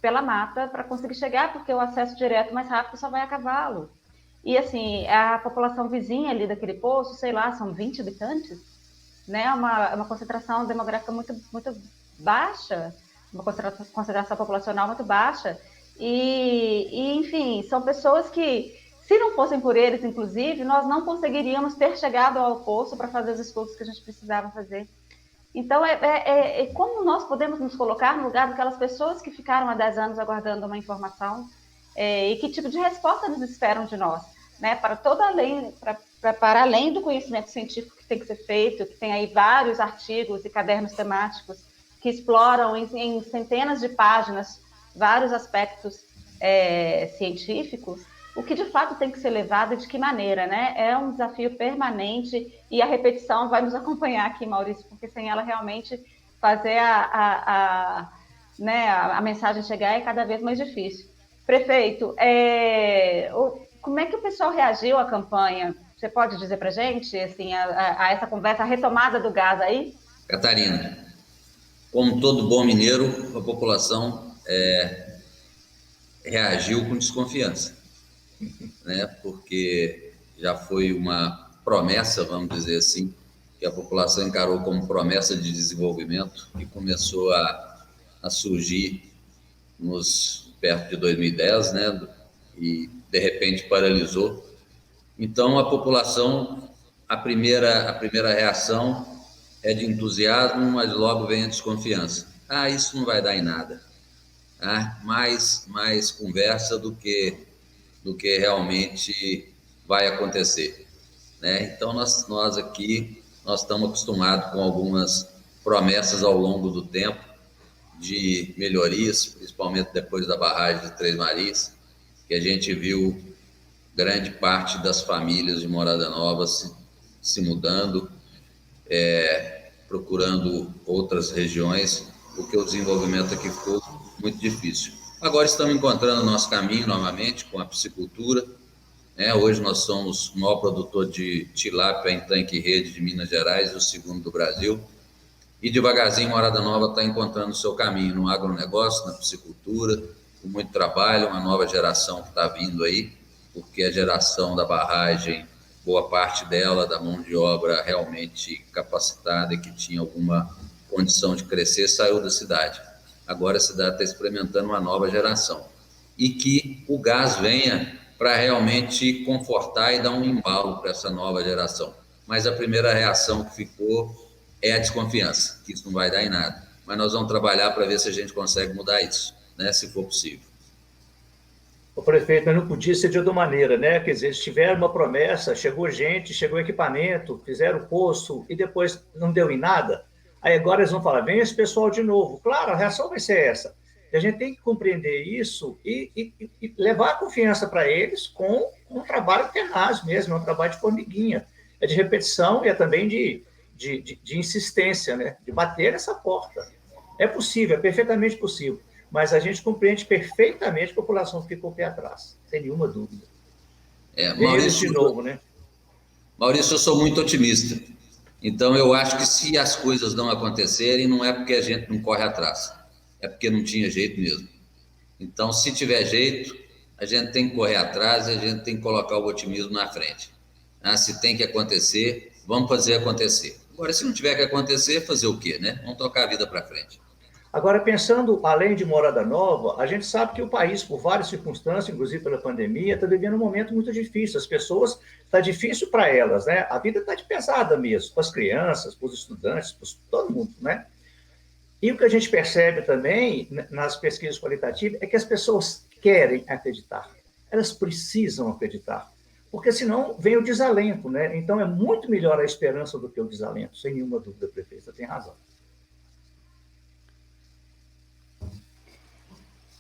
pela mata para conseguir chegar, porque o acesso direto mais rápido só vai a cavalo. E assim, a população vizinha ali daquele poço, sei lá, são 20 habitantes, né? Uma concentração demográfica muito, muito baixa, uma concentração populacional muito baixa. E, enfim, são pessoas que, se não fossem por eles, inclusive, nós não conseguiríamos ter chegado ao poço para fazer os estudos que a gente precisava fazer. Então, como nós podemos nos colocar no lugar daquelas pessoas que ficaram há 10 anos aguardando uma informação e que tipo de resposta eles esperam de nós, né? Para além do conhecimento científico que tem que ser feito, que tem aí vários artigos e cadernos temáticos que exploram em centenas de páginas vários aspectos científicos, o que de fato tem que ser levado e de que maneira, né? É um desafio permanente e a repetição vai nos acompanhar aqui, Maurício, porque sem ela realmente fazer a mensagem chegar é cada vez mais difícil. Prefeito, como é que o pessoal reagiu à campanha? Você pode dizer para a gente, assim, a essa conversa, a retomada do gás aí? Catarina, como todo bom mineiro, a população reagiu com desconfiança, né? Porque já foi uma promessa, vamos dizer assim, que a população encarou como promessa de desenvolvimento que começou a surgir perto de 2010, né? E de repente paralisou. Então a população, a primeira reação é de entusiasmo, mas logo vem a desconfiança. Isso não vai dar em nada. Mais conversa do que realmente vai acontecer, né? Então nós aqui estamos acostumados com algumas promessas ao longo do tempo de melhorias, principalmente depois da barragem de Três Marias, que a gente viu grande parte das famílias de Morada Nova se mudando, procurando outras regiões, porque o desenvolvimento aqui ficou muito difícil. Agora estamos encontrando nosso caminho novamente com a piscicultura, né? Hoje nós somos o maior produtor de tilápia em tanque e rede de Minas Gerais, o segundo do Brasil, e devagarzinho Morada Nova está encontrando o seu caminho no agronegócio, na piscicultura, com muito trabalho, uma nova geração que está vindo aí, porque a geração da barragem, boa parte dela, da mão de obra realmente capacitada e que tinha alguma condição de crescer, saiu da cidade. Agora a cidade está experimentando uma nova geração. E que o gás venha para realmente confortar e dar um embalo para essa nova geração. Mas a primeira reação que ficou é a desconfiança, que isso não vai dar em nada. Mas nós vamos trabalhar para ver se a gente consegue mudar isso, né, se for possível. O prefeito, mas não podia ser de outra maneira, né? Quer dizer, eles tiveram uma promessa, chegou gente, chegou equipamento, fizeram o poço e depois não deu em nada. Aí agora eles vão falar, vem esse pessoal de novo. Claro, a reação vai ser essa. E a gente tem que compreender isso e levar a confiança para eles com um trabalho tenaz mesmo, é um trabalho de formiguinha. É de repetição e é também de insistência, né? De bater nessa porta. É possível, é perfeitamente possível. Mas a gente compreende perfeitamente a população que ficou pé atrás, sem nenhuma dúvida. Maurício, de novo, né? Maurício, eu sou muito otimista. Então, eu acho que se as coisas não acontecerem, não é porque a gente não corre atrás, é porque não tinha jeito mesmo. Então, se tiver jeito, a gente tem que correr atrás e a gente tem que colocar o otimismo na frente. Se tem que acontecer, vamos fazer acontecer. Agora, se não tiver que acontecer, fazer o quê, né? Vamos tocar a vida para frente. Agora, pensando além de Morada Nova, a gente sabe que o país, por várias circunstâncias, inclusive pela pandemia, está vivendo um momento muito difícil. As pessoas, está difícil para elas, né? A vida está de pesada mesmo, para as crianças, para os estudantes, para todo mundo, né? E o que a gente percebe também nas pesquisas qualitativas é que as pessoas querem acreditar, elas precisam acreditar, porque senão vem o desalento, né? Então é muito melhor a esperança do que o desalento, sem nenhuma dúvida, prefeito, você tem razão.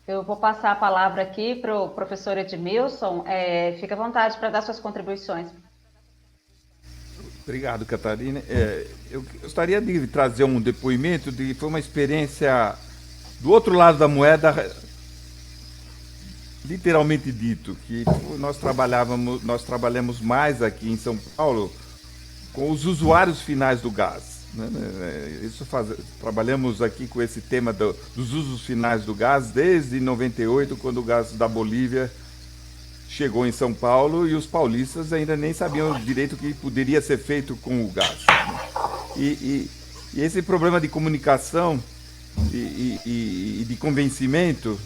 Eu vou passar a palavra aqui para o professor Edmilson. Fica à vontade para dar suas contribuições. Obrigado, Catarina. Eu gostaria de trazer um depoimento de que foi uma experiência do outro lado da moeda, literalmente dito, que nós trabalhamos mais aqui em São Paulo com os usuários finais do gás. Né? Trabalhamos aqui com esse tema dos usos finais do gás desde 98, quando o gás da Bolívia chegou em São Paulo e os paulistas ainda nem sabiam direito o que poderia ser feito com o gás. E esse problema de comunicação e de convencimento,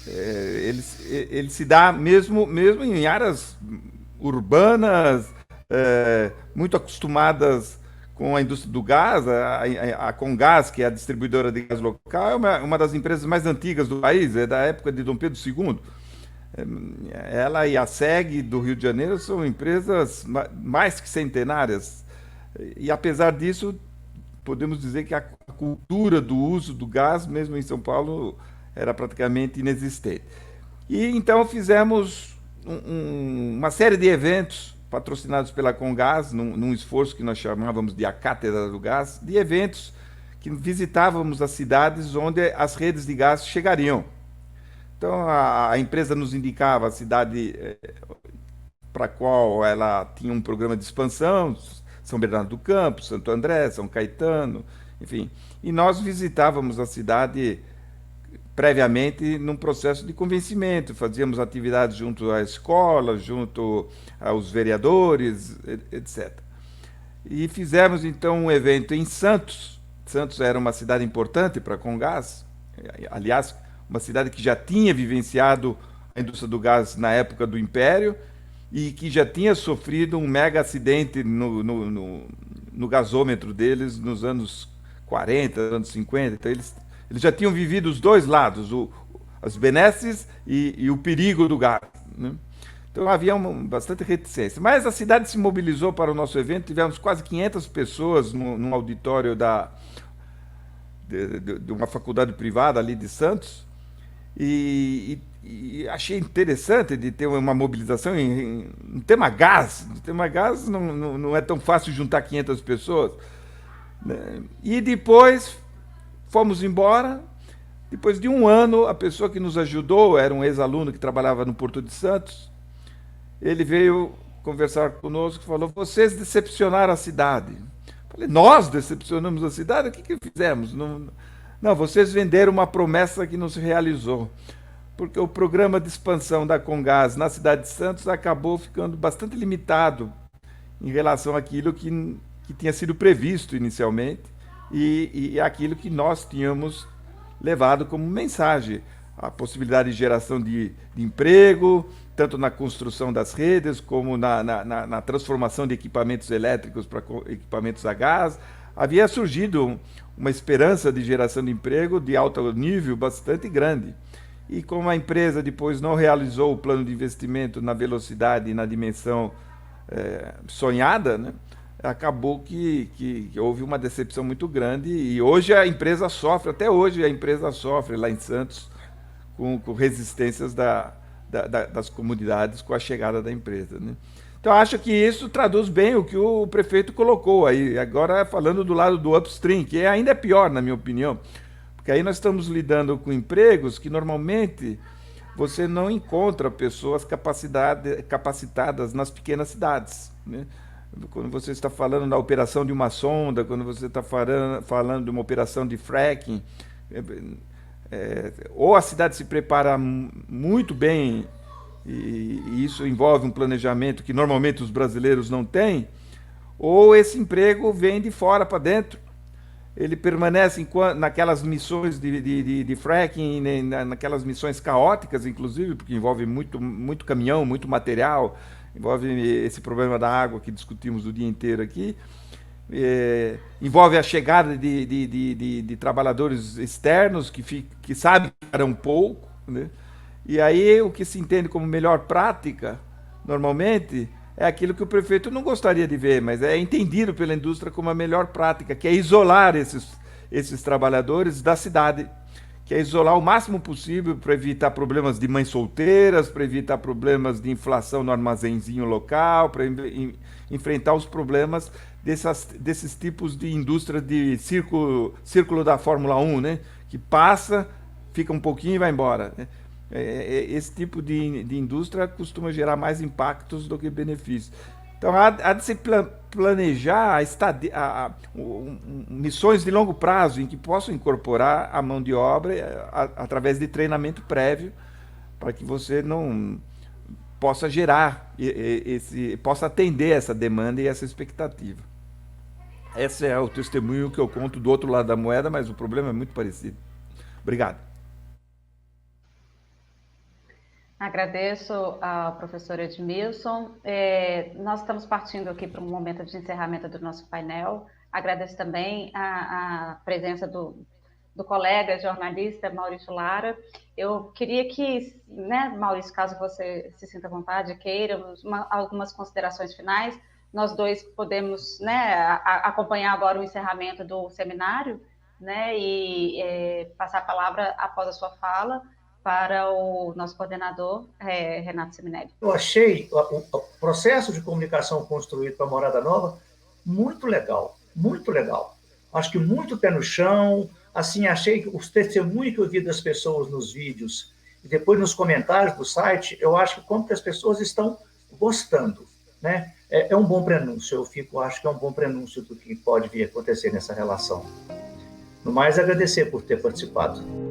ele se dá mesmo em áreas urbanas, muito acostumadas com a indústria do gás. A Comgás, que é a distribuidora de gás local, é uma das empresas mais antigas do país, é da época de Dom Pedro II. Ela e a SEG do Rio de Janeiro são empresas mais que centenárias. E apesar disso, podemos dizer que a cultura do uso do gás, mesmo em São Paulo, era praticamente inexistente. E então fizemos uma série de eventos patrocinados pela Comgás, num esforço que nós chamávamos de A Cátedra do Gás, de eventos que visitávamos as cidades onde as redes de gás chegariam. Então, a empresa nos indicava a cidade para a qual ela tinha um programa de expansão, São Bernardo do Campo, Santo André, São Caetano, enfim. E nós visitávamos a cidade previamente num processo de convencimento, fazíamos atividades junto à escola, junto aos vereadores, etc. E fizemos, então, um evento em Santos. Santos era uma cidade importante para a Comgás, aliás, uma cidade que já tinha vivenciado a indústria do gás na época do Império e que já tinha sofrido um mega acidente no gasômetro deles nos anos 40, anos 50. Então, eles já tinham vivido os dois lados, as benesses e o perigo do gás. Né? Então, havia bastante reticência. Mas a cidade se mobilizou para o nosso evento, tivemos quase 500 pessoas num auditório de uma faculdade privada ali de Santos. E achei interessante de ter uma mobilização no tema gás. No tema gás não é tão fácil juntar 500 pessoas. Né? E depois fomos embora. Depois de um ano, a pessoa que nos ajudou era um ex-aluno que trabalhava no Porto de Santos. Ele veio conversar conosco e falou: vocês decepcionaram a cidade. Falei: nós decepcionamos a cidade? O que fizemos? Não, vocês venderam uma promessa que não se realizou, porque o programa de expansão da Comgás na cidade de Santos acabou ficando bastante limitado em relação àquilo que tinha sido previsto inicialmente e aquilo que nós tínhamos levado como mensagem, a possibilidade de geração de emprego, tanto na construção das redes, como na transformação de equipamentos elétricos para equipamentos a gás. Havia surgido uma esperança de geração de emprego de alto nível bastante grande. E como a empresa depois não realizou o plano de investimento na velocidade e na dimensão sonhada, né, acabou que houve uma decepção muito grande e hoje a empresa sofre, até hoje a empresa sofre lá em Santos com resistências das comunidades com a chegada da empresa. Né? Então, acho que isso traduz bem o que o prefeito colocou aí, agora falando do lado do upstream, que ainda é pior, na minha opinião, porque aí nós estamos lidando com empregos que normalmente você não encontra pessoas capacitadas nas pequenas cidades. Né? Quando você está falando da operação de uma sonda, quando você está falando de uma operação de fracking, ou a cidade se prepara muito bem, e isso envolve um planejamento que normalmente os brasileiros não têm, ou esse emprego vem de fora para dentro. Ele permanece naquelas missões de fracking, naquelas missões caóticas, inclusive, porque envolve muito caminhão, muito material, envolve esse problema da água que discutimos o dia inteiro aqui, envolve a chegada de trabalhadores externos que sabem que farão pouco, né? E aí o que se entende como melhor prática, normalmente, é aquilo que o prefeito não gostaria de ver, mas é entendido pela indústria como a melhor prática, que é isolar esses trabalhadores da cidade, que é isolar o máximo possível para evitar problemas de mães solteiras, para evitar problemas de inflação no armazenzinho local, para enfrentar os problemas desses tipos de indústria de círculo da Fórmula 1, né? Que passa, fica um pouquinho e vai embora, né? Esse tipo de indústria costuma gerar mais impactos do que benefícios. Então, há de se planejar missões de longo prazo em que possam incorporar a mão de obra através de treinamento prévio, para que você não possa gerar, possa atender essa demanda e essa expectativa. Esse é o testemunho que eu conto do outro lado da moeda, mas o problema é muito parecido. Obrigado. Agradeço ao professor Edmilson. Nós estamos partindo aqui para um momento de encerramento do nosso painel. Agradeço também a presença do colega jornalista Maurício Lara. Eu queria que, né, Maurício, caso você se sinta à vontade, queira, algumas considerações finais. Nós dois podemos, né, acompanhar agora o encerramento do seminário, né, e passar a palavra após a sua fala para o nosso coordenador, Renato Seminelli. Eu achei o processo de comunicação construído para a Morada Nova muito legal, muito legal. Acho que muito pé no chão, assim, achei que os testemunhos que eu vi das pessoas nos vídeos e depois nos comentários do site, eu acho que como que as pessoas estão gostando, né? É um bom prenúncio, acho que é um bom prenúncio do que pode vir a acontecer nessa relação. No mais, agradecer por ter participado.